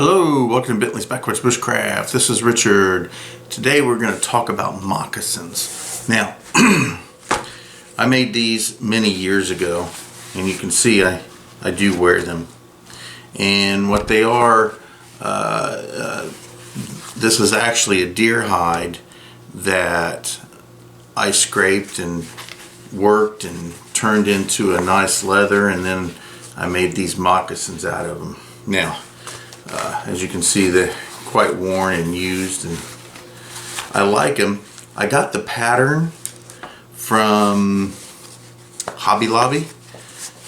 Hello, welcome to Bentley's Backwoods Bushcraft. This is Richard. Today we're going to talk about moccasins. Now, I made these many years ago, and you can see I do wear them. And what they are, this is actually a deer hide that I scraped and worked and turned into a nice leather, and then I made these moccasins out of them. Now, as you can see, they're quite worn and used, and I like them. I got the pattern from Hobby Lobby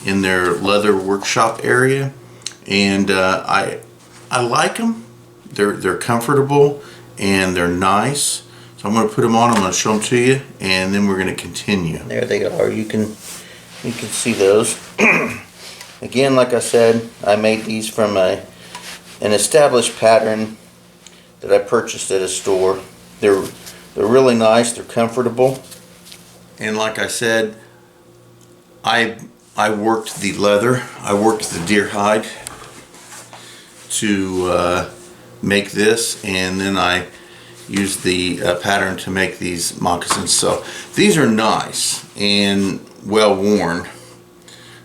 in their leather workshop area, and I like them. They're comfortable and they're nice. So I'm going to put them on. I'm going to show them to you, and then we're going to continue. There they are. You can see those. Again, like I said, I made these from an established pattern that I purchased at a store. They're really nice. They're comfortable. And like I said, I worked the leather. I worked the deer hide to make this, and then I used the pattern to make these moccasins. So these are nice and well worn.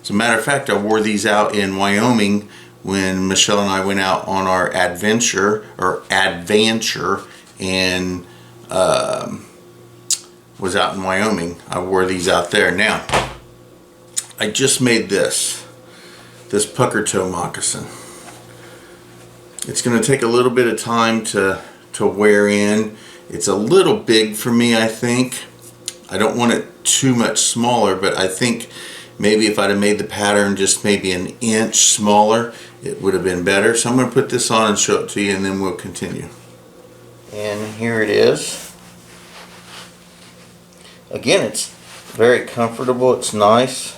As a matter of fact, I wore these out in Wyoming when Michelle and I went out on our adventure and was out in Wyoming. I wore these out there. Now, I just made this pucker toe moccasin. It's going to take a little bit of time to wear in. It's a little big for me, I think. I don't want it too much smaller, but I think maybe if I'd have made the pattern just maybe an inch smaller, it would have been better. So I'm going to put this on and show it to you, and then we'll continue. And here it is. Again, it's very comfortable. It's nice.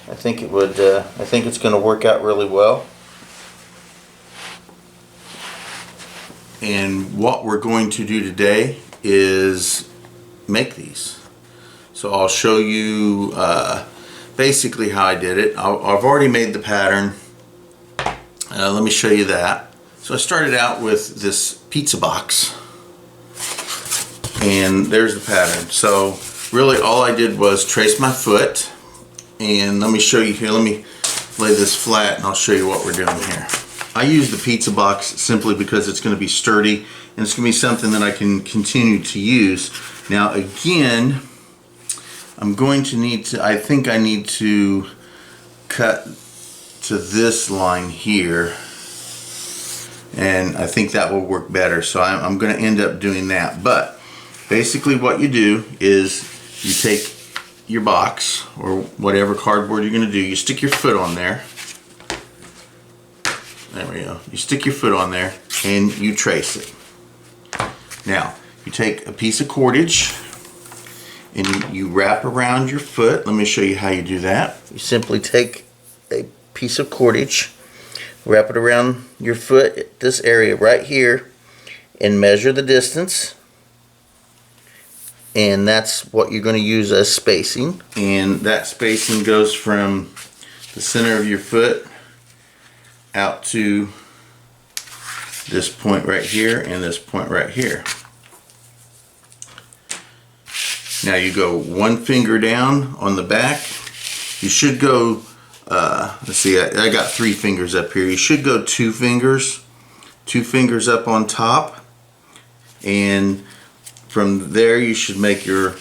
I think it would. I think it's going to work out really well. And what we're going to do today is make these. So I'll show you basically how I did it. I've already made the pattern. Let me show you that. So I started out with this pizza box, and there's the pattern. So really all I did was trace my foot, and let me show you here. Let me lay this flat and I'll show you what we're doing here. I use the pizza box simply because it's going to be sturdy, and it's going to be something that I can continue to use. Now again, I'm going to need to, I think I need to cut to this line here, and I think that will work better. So I'm going to end up doing that. But basically what you do is you take your box or whatever cardboard you're going to do, you stick your foot on there. There we go. You stick your foot on there and you trace it. Now, you take a piece of cordage and you wrap around your foot. Let me show you how you do that. You simply take a piece of cordage, wrap it around your foot at this area right here, and measure the distance. And that's what you're going to use as spacing. And that spacing goes from the center of your foot out to this point right here and this point right here. Now you go one finger down on the back. You should go, let's see, I got 3 fingers up here. You should go 2 fingers up on top, and from there you should make your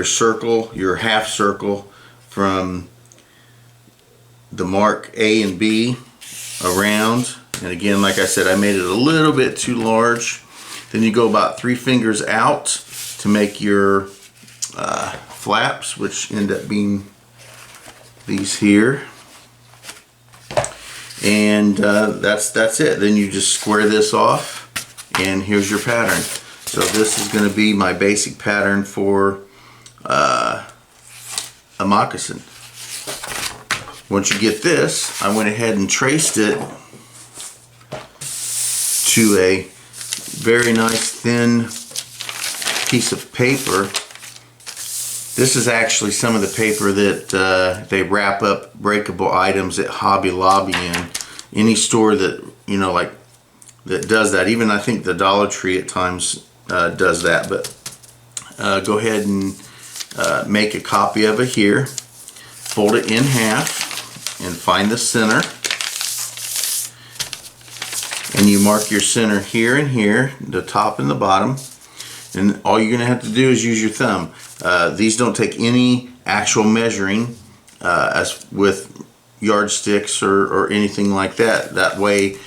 circle, your half circle from the mark A and B around. And again, like I said, I made it a little bit too large. Then you go about 3 fingers out to make your flaps, which end up being these here. And that's it. Then you just square this off, and here's your pattern. So this is going to be my basic pattern for a moccasin. Once you get this, I went ahead and traced it to a very nice thin piece of paper This is actually some of the paper that they wrap up breakable items at Hobby Lobby in. Any store that, you know, like that does that. Even I think the Dollar Tree at times does that. But go ahead and make a copy of it here. Fold it in half and find the center. And you mark your center here and here, the top and the bottom. And all you're going to have to do is use your thumb. These don't take any actual measuring as with yardsticks or anything like that. That way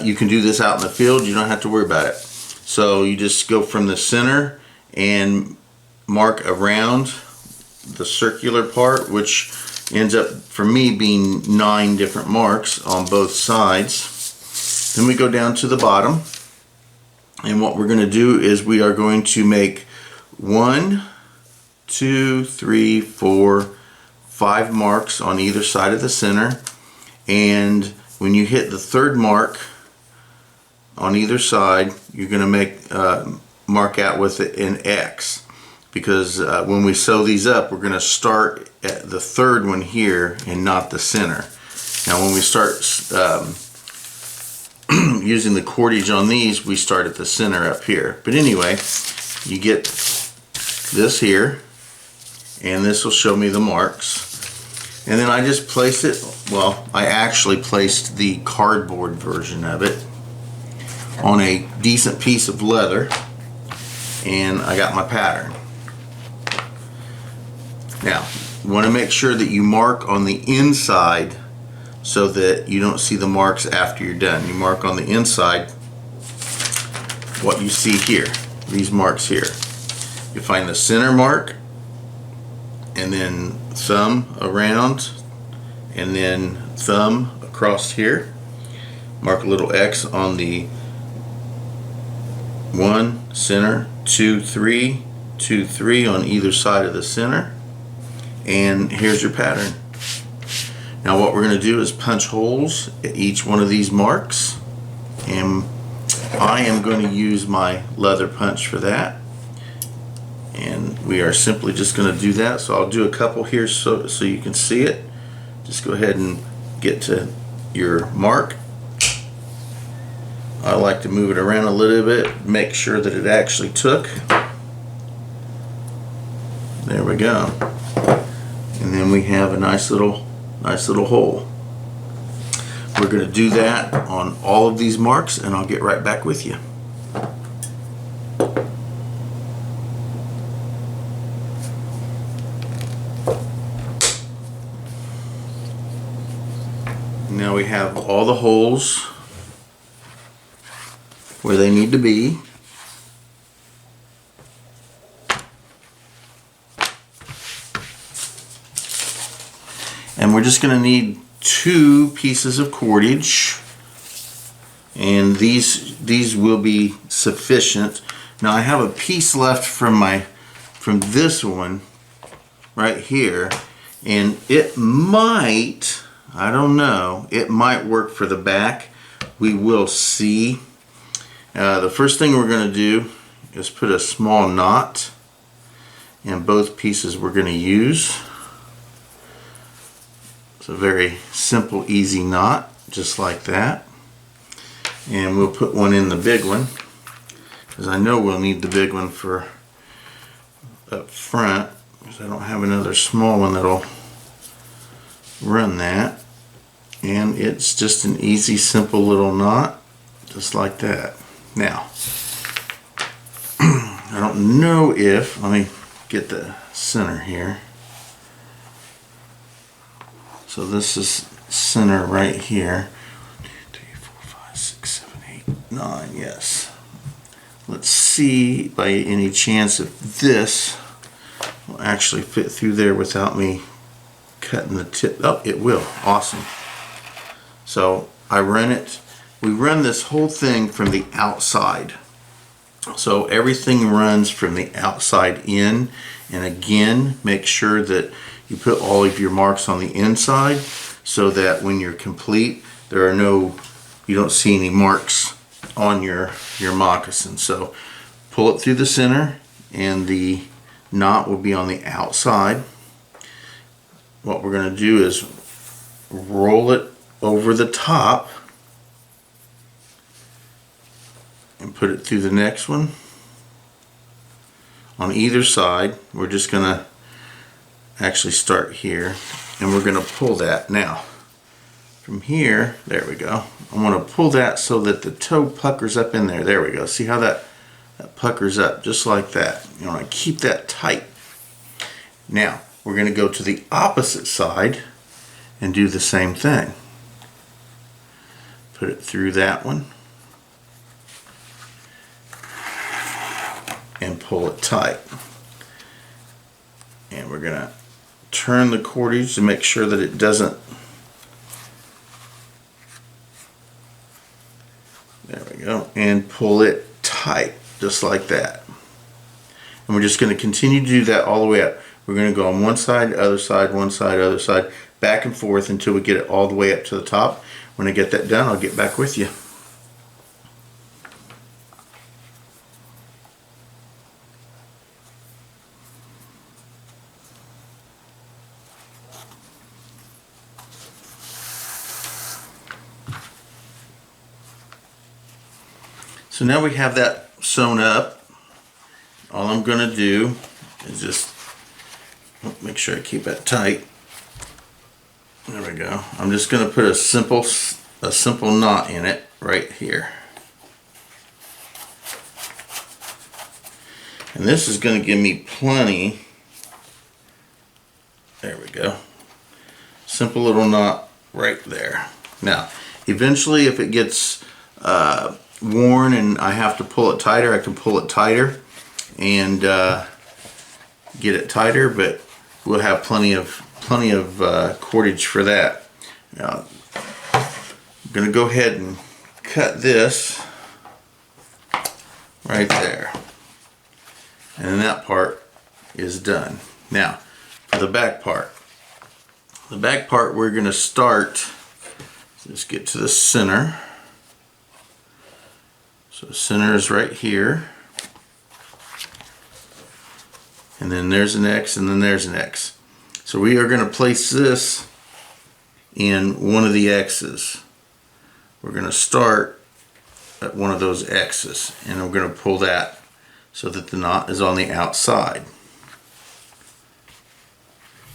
you can do this out in the field. You don't have to worry about it. So you just go from the center and mark around the circular part, which ends up for me being 9 different marks on both sides. Then we go down to the bottom, and what we're going to do is we are going to make 1, 2, 3, 4, 5 marks on either side of the center. And when you hit the 3rd mark on either side, you're going to make mark out with an X, because when we sew these up, we're going to start at the 3rd one here and not the center. Now when we start using the cordage on these, we start at the center up here. But anyway, you get this here, and this will show me the marks. And then I just place it, well, I actually placed the cardboard version of it on a decent piece of leather, and I got my pattern. Now, you want to make sure that you mark on the inside so that you don't see the marks after you're done. You mark on the inside what you see here, these marks here. You find the center mark, and then thumb around, and then thumb across here. Mark a little X on the 1, center, 2, 3, 2, 3 on either side of the center. And here's your pattern. Now what we're going to do is punch holes at each one of these marks, and I am going to use my leather punch for that. And we are simply just going to do that. So I'll do a couple here so you can see it. Just go ahead and get to your mark. I like to move it around a little bit, make sure that it actually took. There we go. And then we have a nice little hole. We're going to do that on all of these marks, and I'll get right back with you. Now we have all the holes where they need to be. And we're just going to need 2 pieces of cordage, and these will be sufficient. Now I have a piece left from this one right here, and it might, I don't know, it might work for the back. We will see. The first thing we're going to do is put a small knot in both pieces we're going to use. It's a very simple, easy knot, just like that. And we'll put one in the big one, because I know we'll need the big one for up front, because I don't have another small one that'll run that. And it's just an easy, simple little knot, just like that. Now, I don't know if, let me get the center here. So this is center right here. 1, 2, 3, 4, 5, 6, 7, 8, 9, yes. Let's see by any chance if this will actually fit through there without me cutting the tip. Oh, it will. Awesome. So I run it. We run this whole thing from the outside. So everything runs from the outside in, and again, make sure that you put all of your marks on the inside so that when you're complete, you don't see any marks on your moccasin. So pull it through the center, and the knot will be on the outside. What we're going to do is roll it over the top and put it through the next one on either side. We're just going to actually start here, and we're going to pull that. Now from here, there we go, I'm going to pull that so that the toe puckers up in there. There we go. See how that puckers up just like that. You want to keep that tight. Now we're going to go to the opposite side and do the same thing. Put it through that one and pull it tight. And we're going to turn the cordage to make sure that it doesn't. There we go. And pull it tight just like that. And we're just going to continue to do that all the way up. We're going to go on one side, other side, one side, other side, back and forth until we get it all the way up to the top. When I get that done, I'll get back with you. So now we have that sewn up. All I'm going to do is just make sure I keep that tight. There we go. I'm just going to put a simple knot in it right here. And this is going to give me plenty. There we go. Simple little knot right there. Now, eventually if it gets worn and I have to pull it tighter, I can pull it tighter and get it tighter, but we'll have plenty of cordage for that. Now, I'm going to go ahead and cut this right there, and then that part is done. Now for the back part. The back part, we're going to start, just get to the center. So the center is right here, and then there's an X, and then there's an X. So we are going to place this in one of the X's. We're going to start at one of those X's, and we're going to pull that so that the knot is on the outside.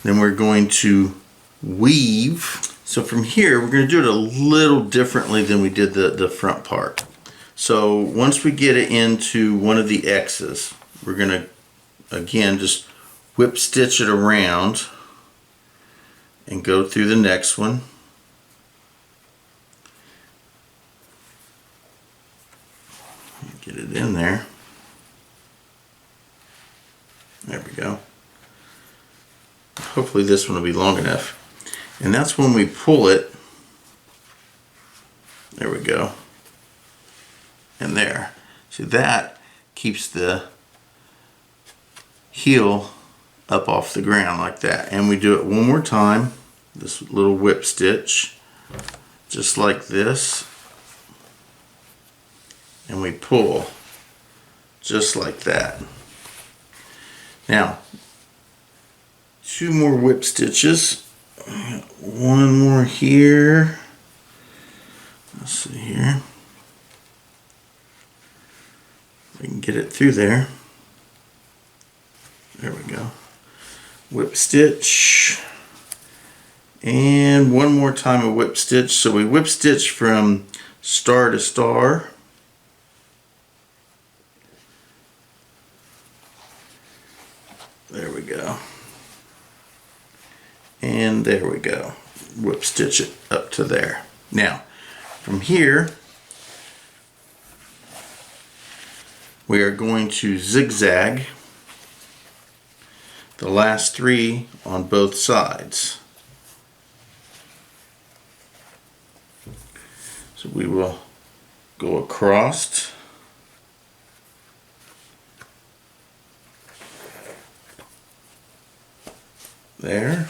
Then we're going to weave. So from here, we're going to do it a little differently than we did the front part. So once we get it into one of the X's, we're going to, again, just whip stitch it around and go through the next one. Get it in there. There we go. Hopefully this one will be long enough. And that's when we pull it. There we go. And there. See, that keeps the heel up off the ground like that. And we do it one more time, this little whip stitch, just like this, and we pull just like that. Now, two more whip stitches, one more here. Let's see here, we can get it through there. There we go. Whip stitch, and one more time a whip stitch. So we whip stitch from star to star. There we go. And there we go. Whip stitch it up to there. Now, from here, we are going to zigzag the last three on both sides. So we will go across, there,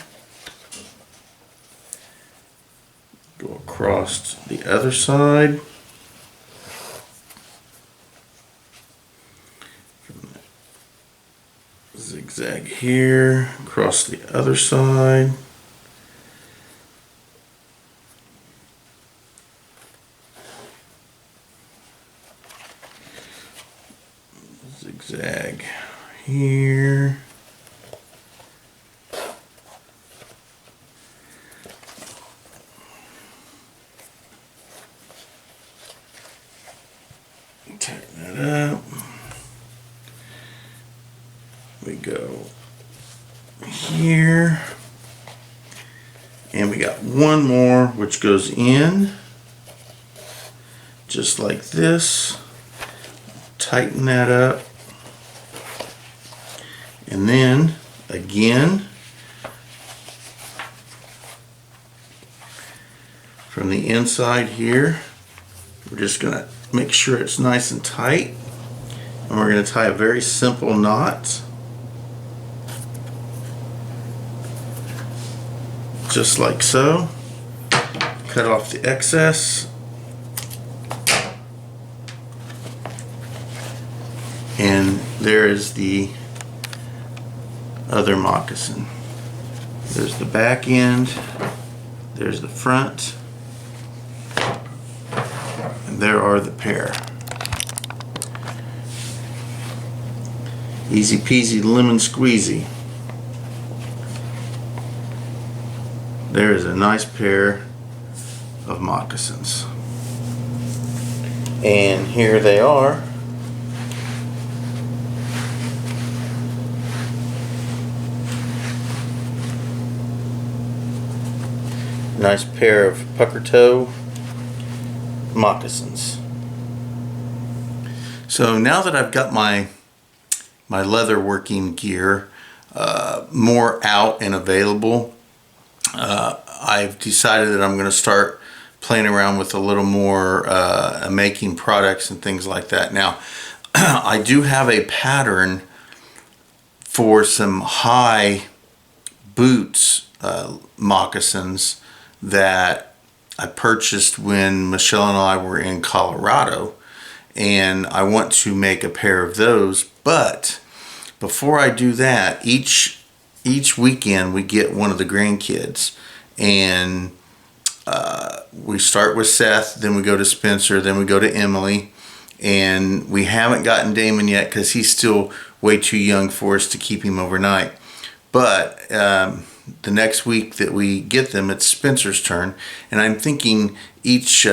go across the other side, Zigzag here, across the other side. Zigzag here. Tighten that up. We go here. And we got one more which goes in just like this. Tighten that up. And then again from the inside here, we're just going to make sure it's nice and tight, and we're going to tie a very simple knot just like so. Cut off the excess, and there is the other moccasin. There's the back end, there's the front, and there are the pair. Easy peasy lemon squeezy. There is a nice pair of moccasins. And here they are. Nice pair of pucker toe moccasins. So now that I've got my leather working gear more out and available, I've decided that I'm going to start playing around with a little more making products and things like that. Now I do have a pattern for some high boots moccasins that I purchased when Michelle and I were in Colorado, and I want to make a pair of those. But before I do that, each weekend we get one of the grandkids, and we start with Seth, then we go to Spencer, then we go to Emily, and we haven't gotten Damon yet because he's still way too young for us to keep him overnight. But the next week that we get them, it's Spencer's turn, and I'm thinking each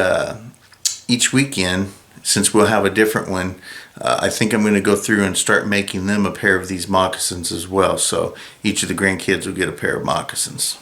weekend, since we'll have a different one, I think I'm going to go through and start making them a pair of these moccasins as well. So each of the grandkids will get a pair of moccasins.